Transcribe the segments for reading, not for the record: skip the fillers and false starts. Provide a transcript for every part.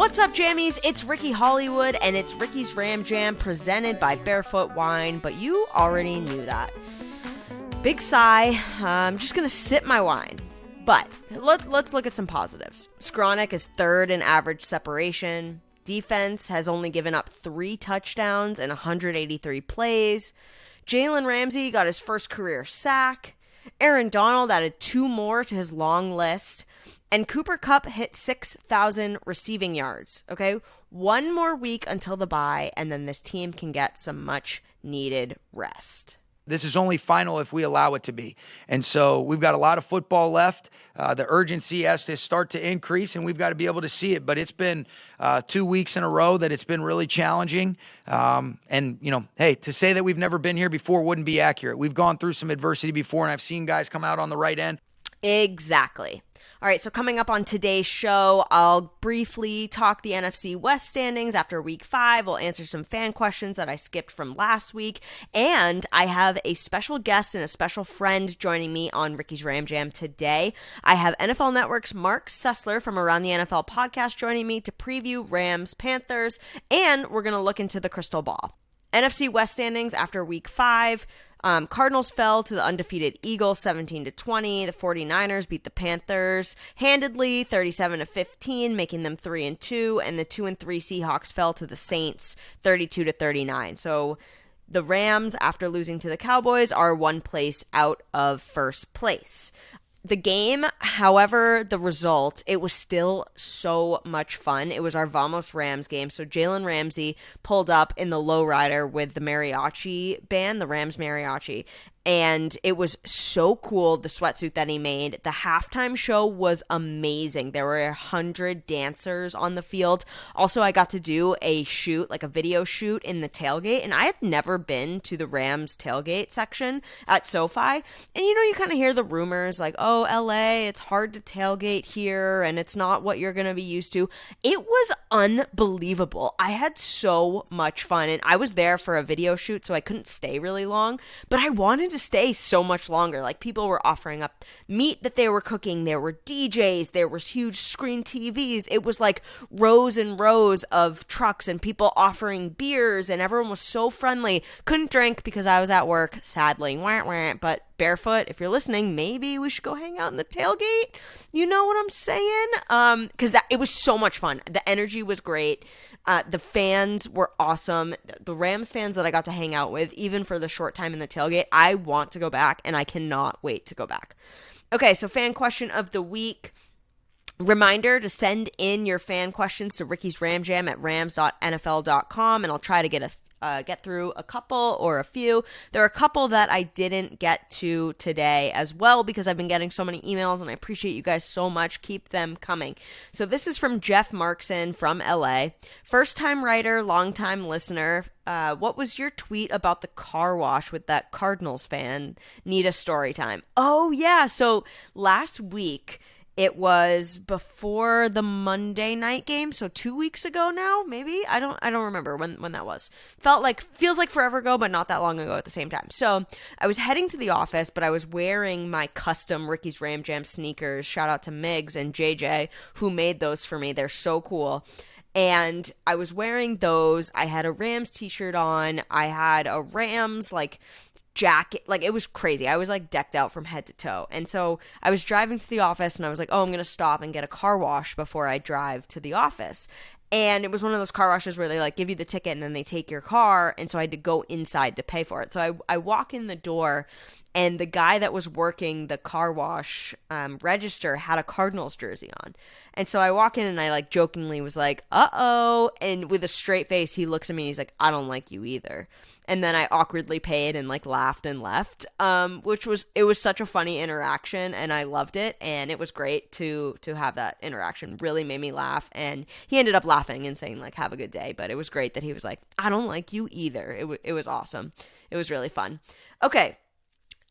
What's up, Jammies? It's Ricky Hollywood, and it's Ricky's Ram Jam presented by Barefoot Wine, but you already knew that. Big sigh. I'm just going to sip my wine. But let's look at some positives. Skronik is third in average separation. Defense has only given up 3 touchdowns in 183 plays. Jalen Ramsey got his first career sack. Aaron Donald added 2 more to his long list. And Cooper Kupp hit 6,000 receiving yards, okay? 1 more week until the bye, and then this team can get some much-needed rest. This is only final if we allow it to be. And so we've got a lot of football left. The urgency has to start to increase, and we've got to be able to see it. But it's been 2 weeks in a row that it's been really challenging. And, hey, to say that we've never been here before wouldn't be accurate. We've gone through some adversity before, and I've seen guys come out on the right end. Exactly. All right, so coming up on today's show, I'll briefly talk the NFC West standings after Week 5. We'll answer some fan questions that I skipped from last week. And I have a special guest and a special friend joining me on Ricky's Ram Jam today. I have NFL Network's Marc Sessler from Around the NFL podcast joining me to preview Rams-Panthers, and we're going to look into the crystal ball. NFC West standings after Week 5. Cardinals fell to the undefeated Eagles 17-20. The 49ers beat the Panthers handedly 37-15, making them 3-2, and the 2-3 Seahawks fell to the Saints 32-39. So the Rams, after losing to the Cowboys, are 1 place out of first place. The game, however, the result, it was still so much fun. It was our Vamos Rams game. So Jalen Ramsey pulled up in the lowrider with the mariachi band, the Rams mariachi. And it was so cool, the sweatsuit that he made. The halftime show was amazing. There were 100 dancers on the field. Also, I got to do a shoot, like a video shoot in the tailgate. And I had never been to the Rams tailgate section at SoFi. And you kind of hear the rumors like, oh, LA, it's hard to tailgate here and it's not what you're going to be used to. It was unbelievable. I had so much fun. And I was there for a video shoot, so I couldn't stay really long. But I wanted to stay so much longer. Like, people were offering up meat that they were cooking. There were DJs. There was huge screen TVs. It was like rows and rows of trucks and people offering beers, and everyone was so friendly. Couldn't drink because I was at work, sadly. But Barefoot, if you're listening, maybe we should go hang out in the tailgate. You know what I'm saying? Because it was so much fun. The energy was great. The fans were awesome. The Rams fans that I got to hang out with, even for the short time in the tailgate, I want to go back, and I cannot wait to go back. Okay, so fan question of the week. Reminder to send in your fan questions to Ricky's Ram Jam at rams.nfl.com, and I'll try to get through a couple or a few. There are a couple that I didn't get to today as well because I've been getting so many emails, and I appreciate you guys so much. Keep them coming. So this is from Jeff Markson from LA. First-time writer, long-time listener. What was your tweet about the car wash with that Cardinals fan? Need a story time. Oh, yeah. So last week, it was before the Monday night game, so 2 weeks ago now, maybe? I don't remember when that was. Feels like forever ago, but not that long ago at the same time. So I was heading to the office, but I was wearing my custom Ricky's Ram Jam sneakers. Shout out to Migs and JJ who made those for me. They're so cool. And I was wearing those. I had a Rams t-shirt on. I had a Rams jacket. It was crazy. I was decked out from head to toe. And so I was driving to the office, and I was like, oh, I'm going to stop and get a car wash before I drive to the office. And it was one of those car washes where they give you the ticket and then they take your car. And so I had to go inside to pay for it. So I walk in the door, and the guy that was working the car wash register had a Cardinals jersey on. And so I walk in, and I jokingly was like, uh-oh. And with a straight face, he looks at me and he's like, I don't like you either. And then I awkwardly paid and laughed and left, it was such a funny interaction, and I loved it. And it was great to have that interaction. Really made me laugh. And he ended up laughing and saying have a good day. But it was great that he was like, I don't like you either. It was awesome. It was really fun. Okay.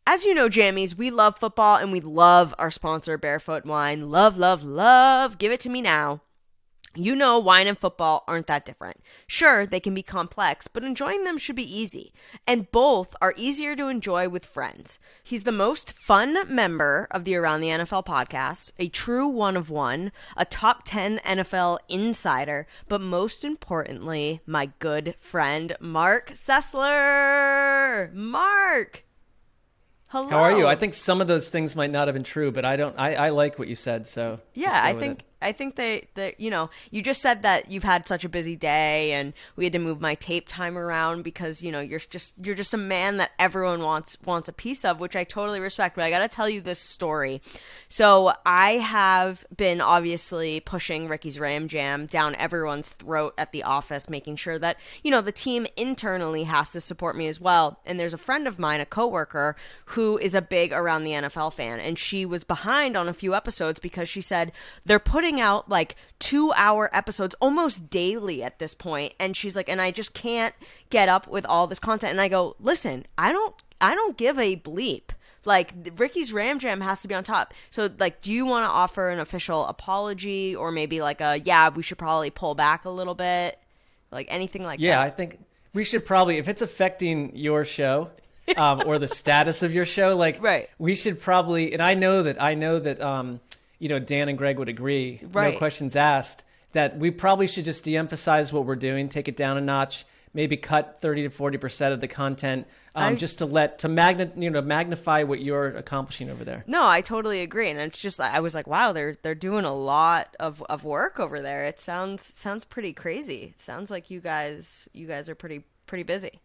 As you know, Jammies, we love football, and we love our sponsor, Barefoot Wine. Love, love, love. Give it to me now. You know, wine and football aren't that different. Sure, they can be complex, but enjoying them should be easy. And both are easier to enjoy with friends. He's the most fun member of the Around the NFL podcast, a true one of one, a top 10 NFL insider, but most importantly, my good friend, Marc Sessler. Marc! Hello. How are you? I think some of those things might not have been true, but I like what you said. So yeah, I think they you know, you just said that you've had such a busy day and we had to move my tape time around because, you know, you're just a man that everyone wants a piece of, which I totally respect. But I got to tell you this story. So I have been obviously pushing Ricky's Ram Jam down everyone's throat at the office, making sure that, you know, the team internally has to support me as well. And there's a friend of mine, a coworker, who is a big Around the NFL fan, and she was behind on a few episodes because she said they're putting out like 2-hour episodes almost daily at this point, and she's like, and I just can't get up with all this content. And I go, listen, I don't give a bleep. Like, Ricky's Ram Jam has to be on top. So, like, do you want to offer an official apology, or maybe like we should probably pull back a little bit, like anything like that? Yeah, I think we should probably, if it's affecting your show or the status of your show, like, right. We should probably, and I know that you know, Dan and Greg would agree, right. No questions asked, that we probably should just de-emphasize what we're doing, take it down a notch, maybe cut 30 to 40% of the content, just to magnify what you're accomplishing over there. No, I totally agree, and it's just, I was like, wow, they're doing a lot of work over there. It sounds pretty crazy. It sounds like you guys are pretty busy.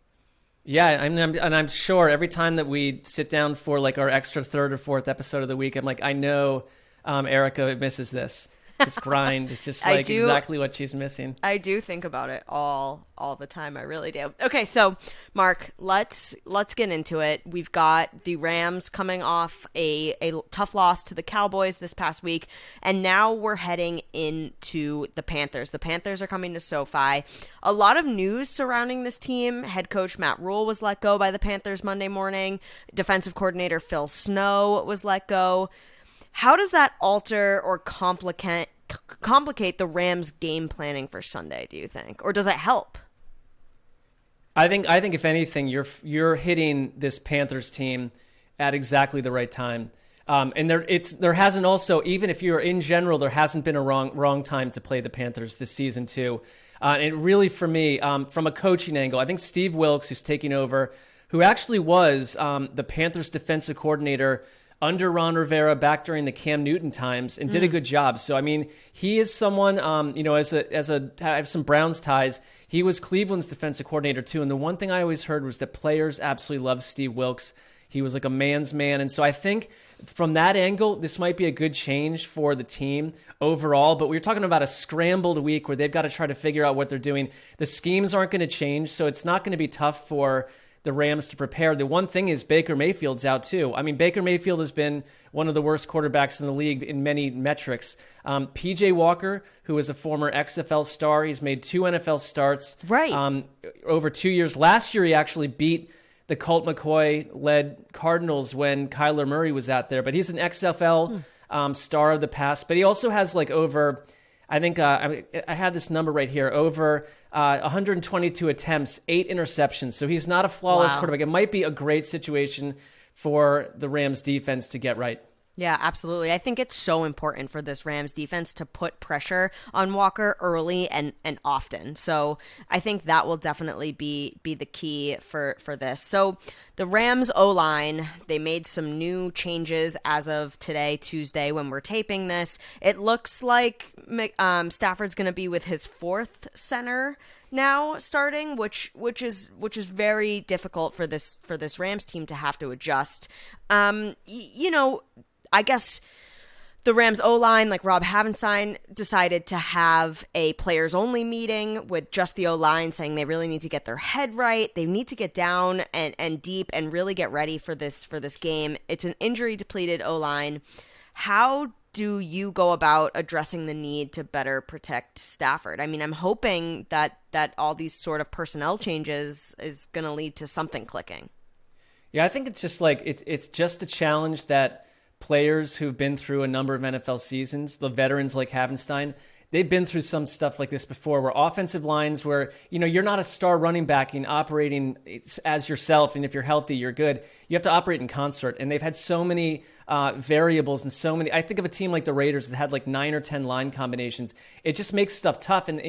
Yeah, I'm sure every time that we sit down for like our extra third or fourth episode of the week, I'm like, I know Erica misses this. This grind is just like exactly what she's missing. I do think about it all the time. I really do. Okay, so Marc, let's get into it. We've got the Rams coming off a tough loss to the Cowboys this past week, and now we're heading into the Panthers. The Panthers are coming to SoFi. A lot of news surrounding this team. Head coach Matt Rule was let go by the Panthers Monday morning. Defensive coordinator Phil Snow was let go. How does that alter or complicate the Rams' game planning for Sunday, do you think? Or does it help? I think if anything, you're hitting this Panthers team at exactly the right time. And there hasn't also, even if you're in general, there hasn't been a wrong time to play the Panthers this season too. And it really, for me, from a coaching angle, I think Steve Wilks, who's taking over, who actually was the Panthers defensive coordinator under Ron Rivera back during the Cam Newton times, and did a good job. So, I mean, he is someone, I have some Browns ties. He was Cleveland's defensive coordinator too. And the one thing I always heard was that players absolutely love Steve Wilks. He was like a man's man. And so I think from that angle, this might be a good change for the team overall. But we're talking about a scrambled week where they've got to try to figure out what they're doing. The schemes aren't going to change, so it's not going to be tough for the Rams to prepare. The one thing is Baker Mayfield's out too. I mean, Baker Mayfield has been one of the worst quarterbacks in the league in many metrics. PJ Walker, who is a former XFL star, he's made 2 NFL starts over 2 years. Last year, he actually beat the Colt McCoy-led Cardinals when Kyler Murray was out there. But he's an XFL star of the past. But he also has like over, I think I had this number right here, over 122 attempts, 8 interceptions. So he's not a flawless quarterback. It might be a great situation for the Rams defense to get right. Yeah, absolutely. I think it's so important for this Rams defense to put pressure on Walker early and often. So I think that will definitely be the key for this. So the Rams O-line, they made some new changes as of today, Tuesday, when we're taping this. It looks like Stafford's going to be with his 4th center now starting, which is very difficult for this Rams team to have to adjust. I guess the Rams O-line, like Rob Havenstein, decided to have a players-only meeting with just the O-line, saying they really need to get their head right. They need to get down and deep and really get ready for this game. It's an injury-depleted O-line. How do you go about addressing the need to better protect Stafford? I mean, I'm hoping that all these sort of personnel changes is going to lead to something clicking. Yeah, I think it's just like it's just a challenge that players who've been through a number of NFL seasons, the veterans like Havenstein, they've been through some stuff like this before, where offensive lines where, you're not a star running back and operating as yourself. And if you're healthy, you're good. You have to operate in concert. And they've had so many variables and so many. I think of a team like the Raiders that had like 9 or 10 line combinations. It just makes stuff tough. And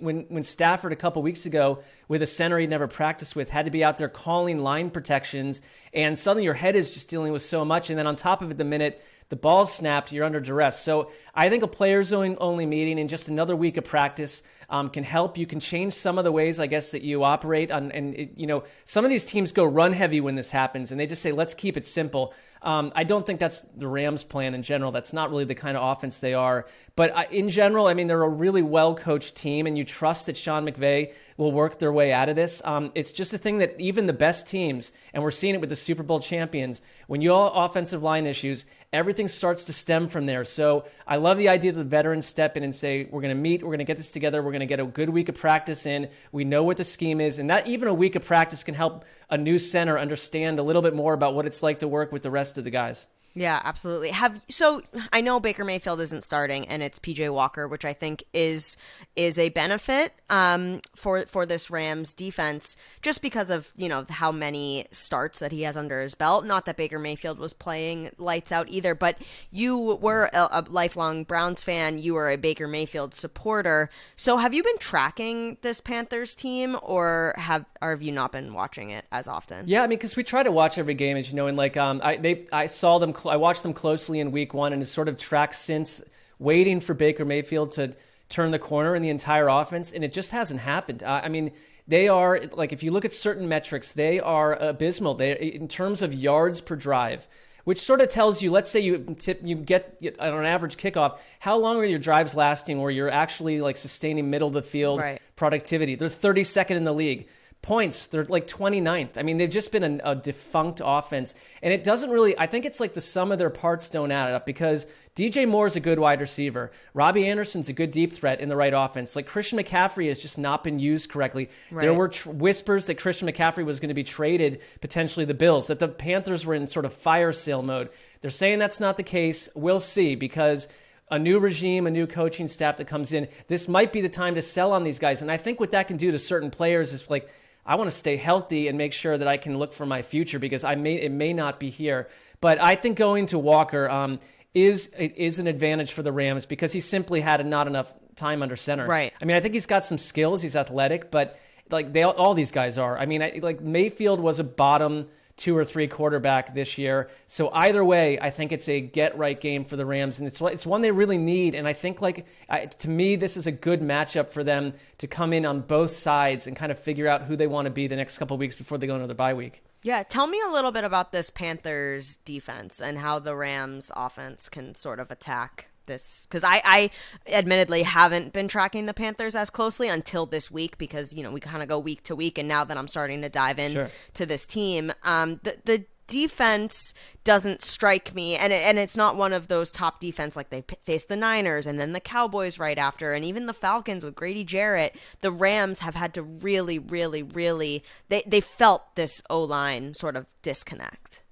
when Stafford a couple weeks ago with a center he'd never practiced with had to be out there calling line protections, and suddenly your head is just dealing with so much. And then on top of it, the minute the ball's snapped, you're under duress. So I think a players-only meeting and just another week of practice can help. You can change some of the ways, I guess, that you operate on. And some of these teams go run heavy when this happens, and they just say, let's keep it simple. I don't think that's the Rams' plan in general. That's not really the kind of offense they are. But in general, I mean, they're a really well-coached team, and you trust that Sean McVay will work their way out of this. It's just a thing that even the best teams, and we're seeing it with the Super Bowl champions, when you all offensive line issues, everything starts to stem from there. So I love the idea that the veterans step in and say, we're going to meet, we're going to get this together, we're going to get a good week of practice in, we know what the scheme is, and that even a week of practice can help a new center understand a little bit more about what it's like to work with the rest of the guys. Yeah, absolutely. So I know Baker Mayfield isn't starting, and it's PJ Walker, which I think is a benefit for this Rams defense, just because of how many starts that he has under his belt. Not that Baker Mayfield was playing lights out either, but you were a lifelong Browns fan. You were a Baker Mayfield supporter. So have you been tracking this Panthers team, or have you not been watching it as often? Yeah, I mean, because we try to watch every game, as you know, and like I saw them. I watched them closely in week 1 and has sort of tracked since, waiting for Baker Mayfield to turn the corner in the entire offense, and it just hasn't happened. I mean, they are, like, if you look at certain metrics, they are abysmal. They, in terms of yards per drive, which sort of tells you, let's say you get on an average kickoff, how long are your drives lasting where you're actually like sustaining middle of the field productivity. They're 32nd in the league. Points, they're like 29th. I mean, they've just been a defunct offense. And it doesn't really, I think it's like the sum of their parts don't add up, because DJ Moore's a good wide receiver. Robbie Anderson's a good deep threat in the right offense. Like, Christian McCaffrey has just not been used correctly. Right. There were whispers that Christian McCaffrey was going to be traded, potentially the Bills, that the Panthers were in sort of fire sale mode. They're saying that's not the case. We'll see, because a new regime, a new coaching staff that comes in, this might be the time to sell on these guys. And I think what that can do to certain players is like, I want to stay healthy and make sure that I can look for my future, because it may not be here. But I think going to Walker is an advantage for the Rams, because he simply had not enough time under center. Right. I mean, I think he's got some skills. He's athletic, but like all these guys are. I mean, like Mayfield was a bottom 2 or 3 quarterback this year. So either way, I think it's a get-right game for the Rams, and it's one they really need. And I think, to me, this is a good matchup for them to come in on both sides and kind of figure out who they want to be the next couple of weeks before they go into their bye week. Yeah, tell me a little bit about this Panthers defense and how the Rams offense can sort of attack this, because I admittedly haven't been tracking the Panthers as closely until this week, because we kind of go week to week, and now that I'm starting to dive in to this team, the defense doesn't strike me, and it's not one of those top defense like they faced the Niners and then the Cowboys right after, and even the Falcons with Grady Jarrett. The Rams have had to really, really, really they felt this O-line sort of disconnect.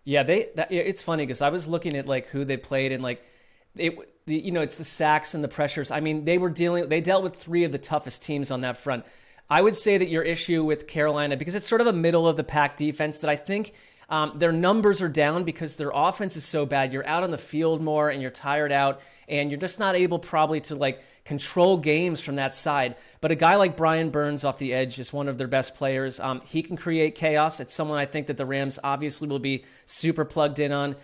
Yeah, it's funny, because I was looking at like who they played, and like it's the sacks and the pressures. I mean, they dealt with 3 of the toughest teams on that front. I would say that your issue with Carolina, because it's sort of a middle of the pack defense, that I think their numbers are down because their offense is so bad. You're out on the field more and you're tired out, and you're just not able probably to like control games from that side. But a guy like Brian Burns off the edge is one of their best players. He can create chaos. It's someone I think that the Rams obviously will be super plugged in on.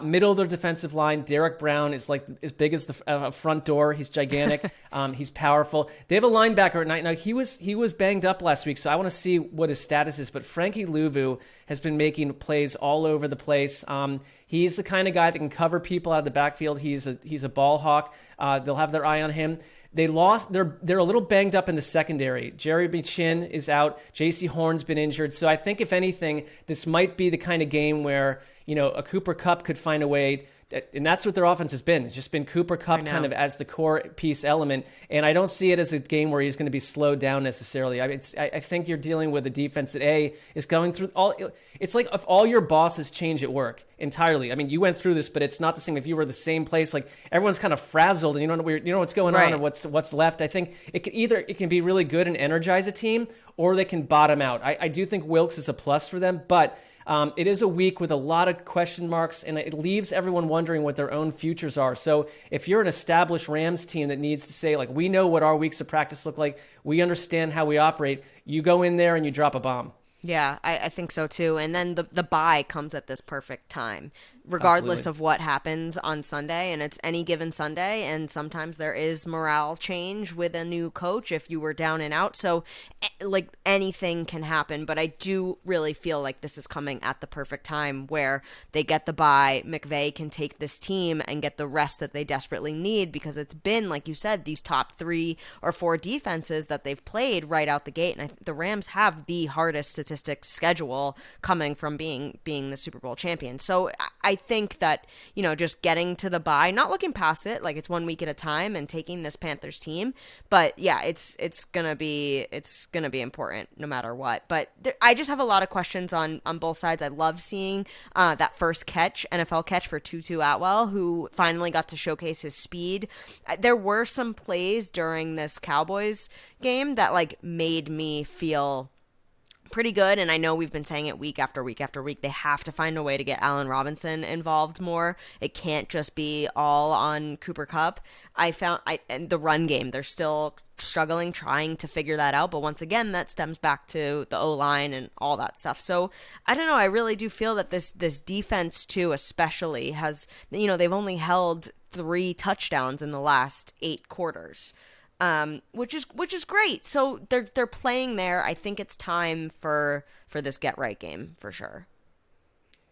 Middle of their defensive line, Derek Brown is like as big as the front door. He's gigantic. He's powerful. They have a linebacker at night. Now, he was banged up last week, so I want to see what his status is. But Frankie Louvu has been making plays all over the place. He's the kind of guy that can cover people out of the backfield. He's a ball hawk. They'll have their eye on him. They're a little banged up in the secondary. Jerry Chin is out. J.C. Horn's been injured. So I think, if anything, this might be the kind of game where a Cooper Kupp could find a way And that's what their offense has been. It's just been Cooper Kupp kind of as the core piece element. And I don't see it as a game where he's going to be slowed down necessarily. I think you're dealing with a defense that is going through all. It's like if all your bosses change at work entirely. I mean, you went through this, but it's not the same if you were the same place. Like everyone's kind of frazzled and you don't know what's going on or what's left. I think it can be really good and energize a team, or they can bottom out. I do think Wilkes is a plus for them, but it is a week with a lot of question marks, and it leaves everyone wondering what their own futures are. So if you're an established Rams team that needs to say, like, we know what our weeks of practice look like, we understand how we operate, you go in there and you drop a bomb. Yeah, I think so too. And then the bye comes at this perfect time, regardless of what happens on Sunday. And it's any given Sunday. And sometimes there is morale change with a new coach if you were down and out. So like anything can happen. But I do really feel like this is coming at the perfect time where they get the bye. McVay can take this team and get the rest that they desperately need, because it's been, like you said, these top 3 or 4 defenses that they've played right out the gate. And the Rams have the hardest statistics schedule coming from being the Super Bowl champion. So I think that, just getting to the bye, not looking past it, like it's 1 week at a time, and taking this Panthers team. But yeah, it's gonna be important no matter what. But I just have a lot of questions on both sides. I love seeing that first NFL catch for Tutu Atwell, who finally got to showcase his speed. There were some plays during this Cowboys game that like made me feel pretty good, and I know we've been saying it week after week after week. They have to find a way to get Allen Robinson involved more. It can't just be all on Cooper Kupp. And the run game, they're still struggling, trying to figure that out. But once again, that stems back to the O-line and all that stuff. So I don't know. I really do feel that this defense too, especially, has, they've only held 3 touchdowns in the last 8 quarters. Which is great. So they're playing there. I think it's time for this get right game for sure.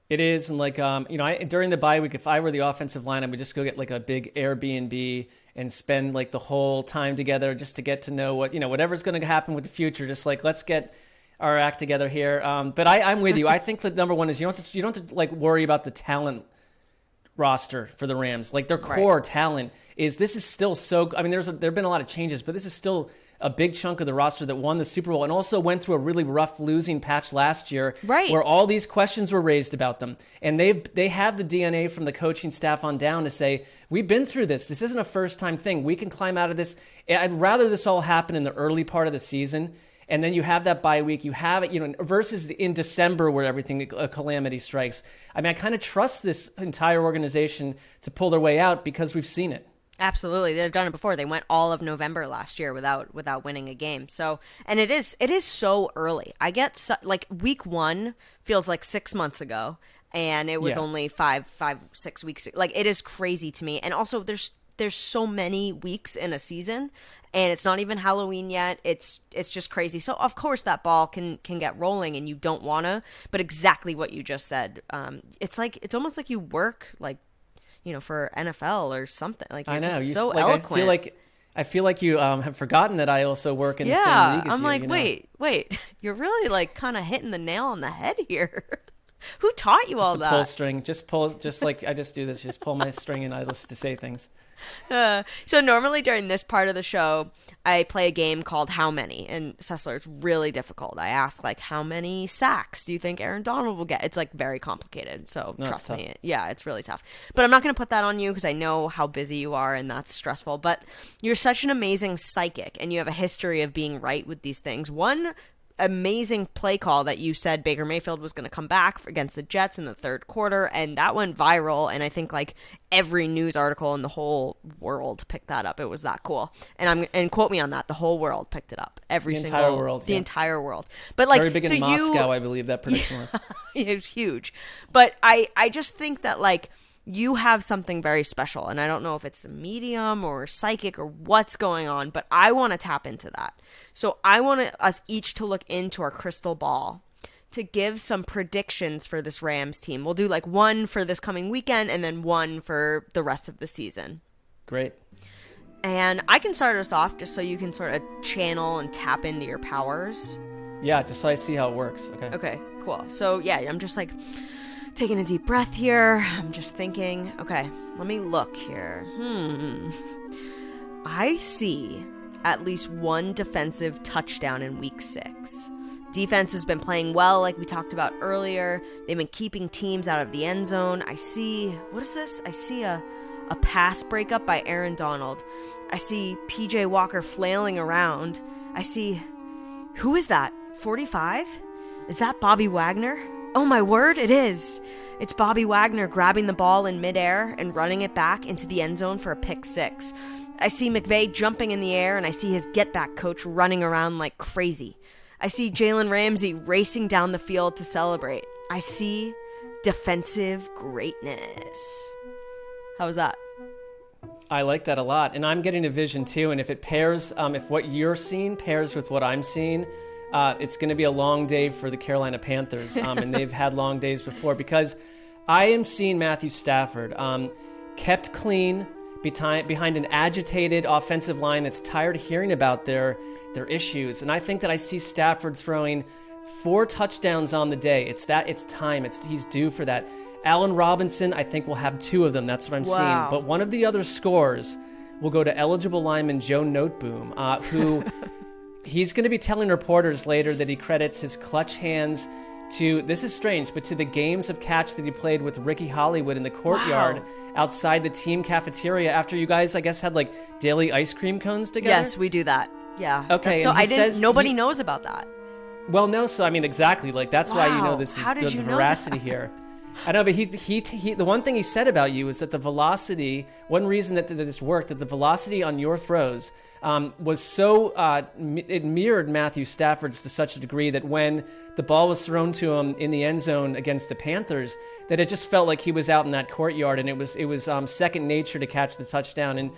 It is, and like during the bye week, if I were the offensive line, I would just go get like a big Airbnb and spend like the whole time together just to get to know whatever's going to happen with the future. Just like, let's get our act together here. But I'm with you. I think that number one is you don't have to like worry about the talent roster for the Rams. Like their core talent is still so. I mean, there have been a lot of changes, but this is still a big chunk of the roster that won the Super Bowl and also went through a really rough losing patch last year, where all these questions were raised about them. And they have the DNA from the coaching staff on down to say, we've been through this. This isn't a first-time thing. We can climb out of this. I'd rather this all happen in the early part of the season, and then you have that bye week. You have it, versus in December where a calamity strikes. I mean, I kind of trust this entire organization to pull their way out because we've seen it. Absolutely. They've done it before. They went all of November last year without winning a game. So, and it is so early. I get like week 1 feels like 6 months ago, and it was only 5-6 weeks. Like, it is crazy to me. And also there's so many weeks in a season, and it's not even Halloween yet. It's just crazy. So of course that ball can get rolling, and you don't want to, but exactly what you just said. It's almost like you work like, for NFL or something. Like, you're just so eloquent. I feel like you have forgotten that I also work in the same league as I'm you. like, wait, you're really like kind of hitting the nail on the head here. Who taught you all that? Pull string, just like I just do this. Just pull my string and I listen to say things. So normally during this part of the show, I play a game called How Many? And Sessler, it's really difficult. I ask, like, how many sacks do you think Aaron Donald will get? It's, like, very complicated, so trust me. Yeah, it's really tough. But I'm not going to put that on you because I know how busy you are, and that's stressful. But you're such an amazing psychic, and you have a history of being right with these things. One amazing play call that you said Baker Mayfield was going to come back against the Jets in the third quarter, and that went viral, and I think like every news article in the whole world picked that up. It was that cool. And quote me on that, the whole world picked it up. The entire world. But like, very big in Moscow, I believe that prediction was. It was huge. But I just think that like you have something very special, and I don't know if it's a medium or psychic or what's going on, but I want to tap into that. So I want us each to look into our crystal ball to give some predictions for this Rams team. We'll do like one for this coming weekend and then one for the rest of the season. Great. And I can start us off just so you can sort of channel and tap into your powers. Yeah, just so I see how it works. Okay, cool. So yeah, I'm just like Taking a deep breath here. I'm just thinking. Okay, let me look here. I see at least one defensive touchdown in week 6. Defense has been playing well, like we talked about earlier. They've been keeping teams out of the end zone. I see, what is this? I see a pass breakup by Aaron Donald. I see PJ Walker flailing around. I see, who is that? 45? Is that Bobby Wagner? Oh my word, it is. It's Bobby Wagner grabbing the ball in midair and running it back into the end zone for a pick 6. I see McVay jumping in the air, and I see his get-back coach running around like crazy. I see Jalen Ramsey racing down the field to celebrate. I see defensive greatness. How was that? I like that a lot, and I'm getting a vision too. And if it pairs, if what you're seeing pairs with what I'm seeing, it's going to be a long day for the Carolina Panthers, and they've had long days before, because I am seeing Matthew Stafford kept clean behind an agitated offensive line that's tired of hearing about their issues. And I think that I see Stafford throwing 4 touchdowns on the day. It's time. He's due for that. Allen Robinson, I think, will have 2 of them. That's what I'm seeing. But one of the other scores will go to eligible lineman Joe Noteboom, who he's going to be telling reporters later that he credits his clutch hands to, this is strange, but to the games of catch that he played with Ricky Hollywood in the courtyard outside the team cafeteria after you guys, I guess, had like daily ice cream cones together. Yes, we do that. Yeah. Okay. So nobody knows about that. Well, no. So I mean, exactly. Like that's why you know this is the veracity here. I know, but he the one thing he said about you is that the velocity. One reason that this worked, that the velocity on your throws was so it mirrored Matthew Stafford's to such a degree that when the ball was thrown to him in the end zone against the Panthers, that it just felt like he was out in that courtyard, and it was second nature to catch the touchdown. And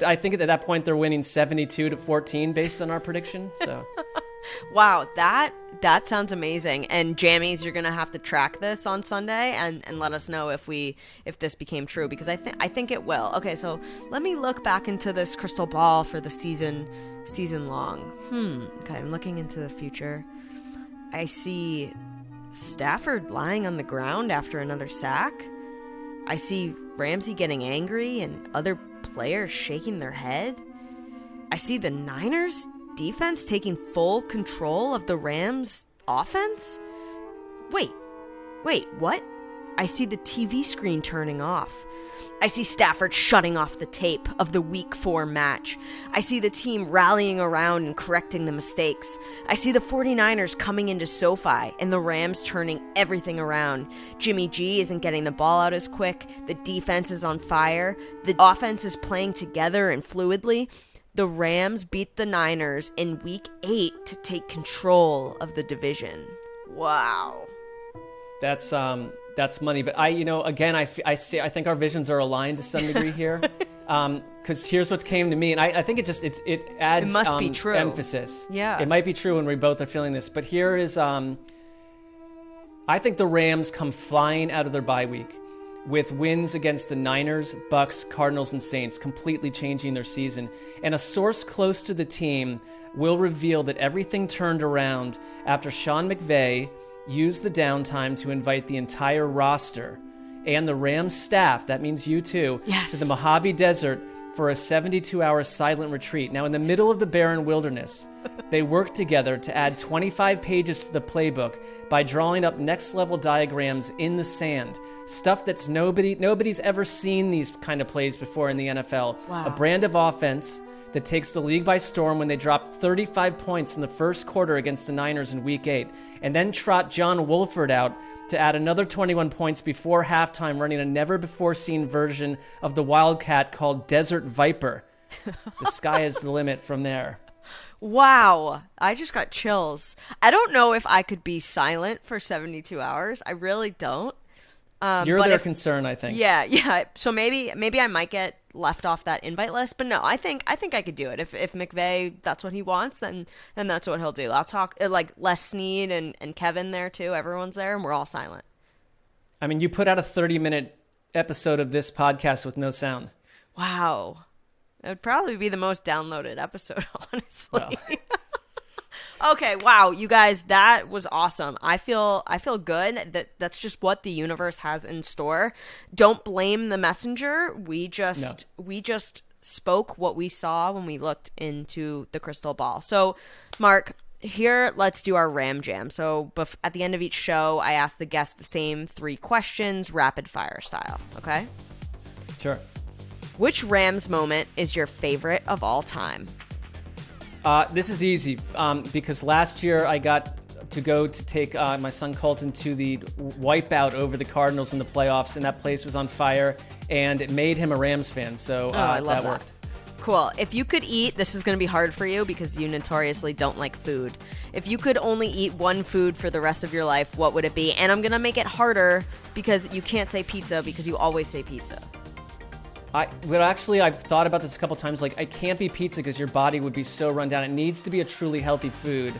I think at that point they're winning 72-14 based on our prediction. So. Wow, that sounds amazing. And Jammies, you're gonna have to track this on Sunday and let us know if this became true, because I think it will. Okay, so let me look back into this crystal ball for the season long. Okay, I'm looking into the future. I see Stafford lying on the ground after another sack. I see Ramsey getting angry and other players shaking their head. I see the Niners defense taking full control of the Rams offense? Wait, what? I see the TV screen turning off. I see Stafford shutting off the tape of the Week 4 match. I see the team rallying around and correcting the mistakes. I see the 49ers coming into SoFi and the Rams turning everything around. Jimmy G isn't getting the ball out as quick. The defense is on fire. The offense is playing together and fluidly. The Rams beat the Niners in Week 8 to take control of the division. Wow. That's money, but I think our visions are aligned to some degree here, because here's what came to me, and I think it adds, it must be true, emphasis. Yeah, it might be true when we both are feeling this, but here is I think the Rams come flying out of their bye week with wins against the Niners, Bucks, Cardinals, and Saints, completely changing their season. And a source close to the team will reveal that everything turned around after Sean McVay used the downtime to invite the entire roster and the Rams staff, that means you too, to the Mojave Desert for a 72-hour silent retreat. Now, in the middle of the barren wilderness, they worked together to add 25 pages to the playbook by drawing up next-level diagrams in the sand, stuff that's nobody's ever seen these kind of plays before in the NFL. Wow. A brand of offense that takes the league by storm when they dropped 35 points in the first quarter against the Niners in Week 8, and then trot John Wolford out to add another 21 points before halftime, running a never-before-seen version of the Wildcat called Desert Viper. The sky is the limit from there. Wow. I just got chills. I don't know if I could be silent for 72 hours. I really don't. You're their concern, I think. Yeah. So maybe I might get left off that invite list, but no, I think I could do it. If McVay, that's what he wants, then that's what he'll do. I'll talk like Les Snead and Kevin there too. Everyone's there, and we're all silent. I mean, you put out a 30-minute episode of this podcast with no sound. Wow, it would probably be the most downloaded episode, honestly. Well. Okay, wow, you guys, that was awesome. I feel good that that's just what the universe has in store. Don't blame the messenger. We just spoke what we saw when we looked into the crystal ball. So, Mark, here, let's do our Ram Jam. So at the end of each show, I ask the guest the same 3 questions, rapid fire style. Okay? Sure. Which Rams moment is your favorite of all time? This is easy because last year I got to go to take my son Colton to the wipeout over the Cardinals in the playoffs, and that place was on fire, and it made him a Rams fan. So I love that worked. Cool. If you could eat, this is going to be hard for you because you notoriously don't like food. If you could only eat one food for the rest of your life, what would it be? And I'm going to make it harder because you can't say pizza because you always say pizza. I've thought about this a couple times. Like, I can't be pizza because your body would be so run down. It needs to be a truly healthy food.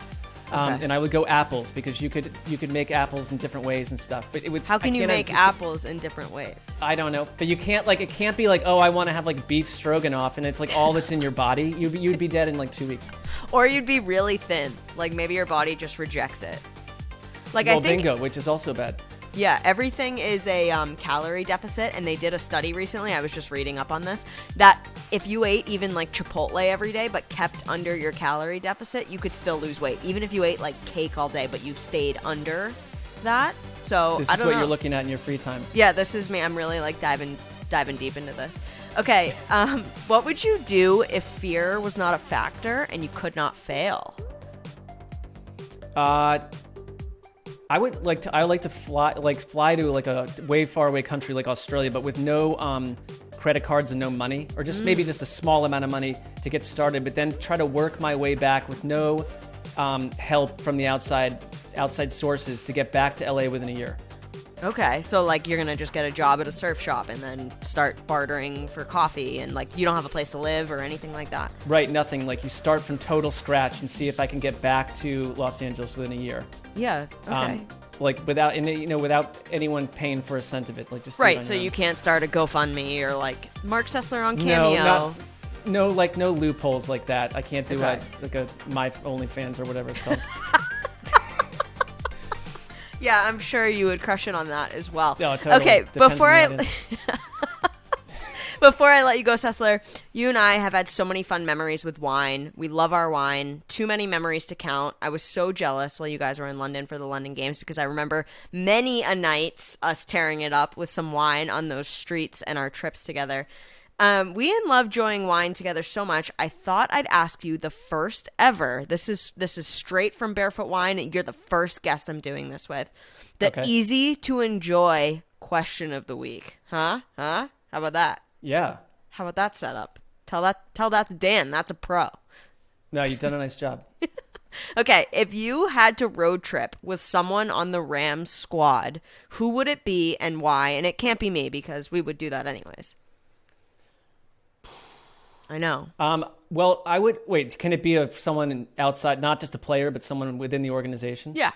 And I would go apples because you could make apples in different ways and stuff. But how can you make apples in different ways? I don't know. But you can't, like, it can't be like, oh, I want to have like beef stroganoff, and it's like all that's in your body. You'd be dead in like 2 weeks. Or you'd be really thin. Like maybe your body just rejects it. Like well, I think bingo, which is also bad. Yeah, everything is a calorie deficit, and they did a study recently, I was just reading up on this, that if you ate even like Chipotle every day but kept under your calorie deficit, you could still lose weight. Even if you ate like cake all day but you stayed under that. So this I is don't what know. You're looking at in your free time. Yeah, this is me. I'm really like diving deep into this. Okay, what would you do if fear was not a factor and you could not fail? I like to fly to like a way far away country like Australia, but with no credit cards and no money, or just maybe just a small amount of money to get started, but then try to work my way back with no help from the outside sources to get back to LA within a year. Okay, so like you're gonna just get a job at a surf shop and then start bartering for coffee, and like you don't have a place to live or anything like that. Right, nothing. Like you start from total scratch and see if I can get back to Los Angeles within a year. Yeah. Okay. Like without anyone paying for a cent of it. Like just right. So you can't start a GoFundMe or like Marc Sessler on Cameo. No, no loopholes like that. I can't do okay. a My OnlyFans or whatever it's called. Yeah, I'm sure you would crush it on that as well. No, totally. Okay, Depends before on the before I let you go, Sessler, you and I have had so many fun memories with wine. We love our wine. Too many memories to count. I was so jealous while you guys were in London for the London Games because I remember many a night us tearing it up with some wine on those streets and our trips together. We love enjoying wine together so much. I thought I'd ask you the first ever. This is straight from Barefoot Wine. You're the first guest I'm doing this with. The easy to enjoy question of the week. Huh? How about that? Yeah. How about that setup? Tell that to Dan. That's a pro. No, you've done a nice job. Okay, if you had to road trip with someone on the Rams squad, who would it be and why? And it can't be me because we would do that anyways. I know. Well, I would wait. Can it be someone outside, not just a player, but someone within the organization? Yeah.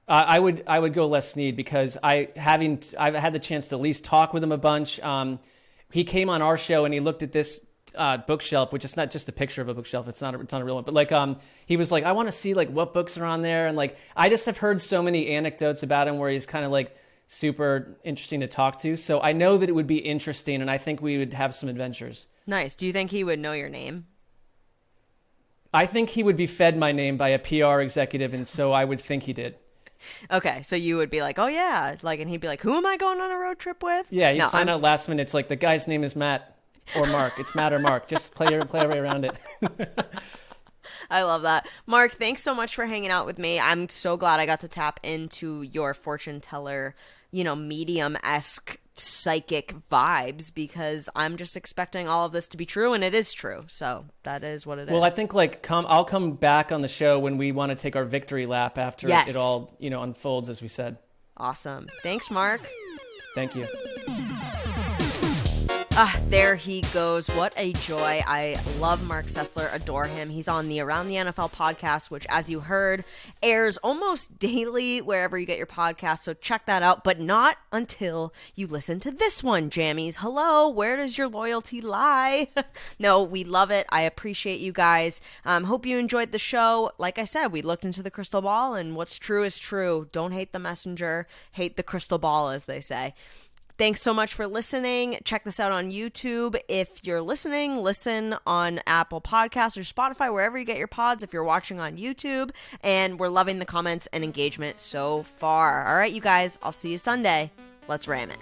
I would go Les Snead because I've had the chance to at least talk with him a bunch. He came on our show and he looked at this bookshelf, which is not just a picture of a bookshelf. It's not a real one, but like he was like, I want to see like what books are on there, and like I just have heard so many anecdotes about him where he's kind of like super interesting to talk to. So I know that it would be interesting, and I think we would have some adventures. Nice. Do you think he would know your name? I think he would be fed my name by a PR executive, and so I would think he did. Okay, so you would be like, oh yeah, like, and he'd be like, who am I going on a road trip with? Yeah, you find out last minute. It's like the guy's name is Matt or Mark. It's Matt or Mark. Just play your way around it. I love that. Mark, thanks so much for hanging out with me. I'm so glad I got to tap into your fortune teller, medium-esque psychic vibes, because I'm just expecting all of this to be true, and it is true. So that is what it is. Well, I think I'll come back on the show when we want to take our victory lap after it all, unfolds, as we said. Awesome. Thanks, Mark. Thank you. There he goes. What a joy. I love Marc Sessler, adore him. He's on the Around the NFL podcast, which, as you heard, airs almost daily wherever you get your podcast. So check that out, but not until you listen to this one, Jammies. Hello, where does your loyalty lie? No, we love it. I appreciate you guys. Hope you enjoyed the show. Like I said, we looked into the crystal ball, and what's true is true. Don't hate the messenger, hate the crystal ball, as they say. Thanks so much for listening. Check this out on YouTube. If you're listening, listen on Apple Podcasts or Spotify, wherever you get your pods, if you're watching on YouTube. And we're loving the comments and engagement so far. All right, you guys, I'll see you Sunday. Let's ram it.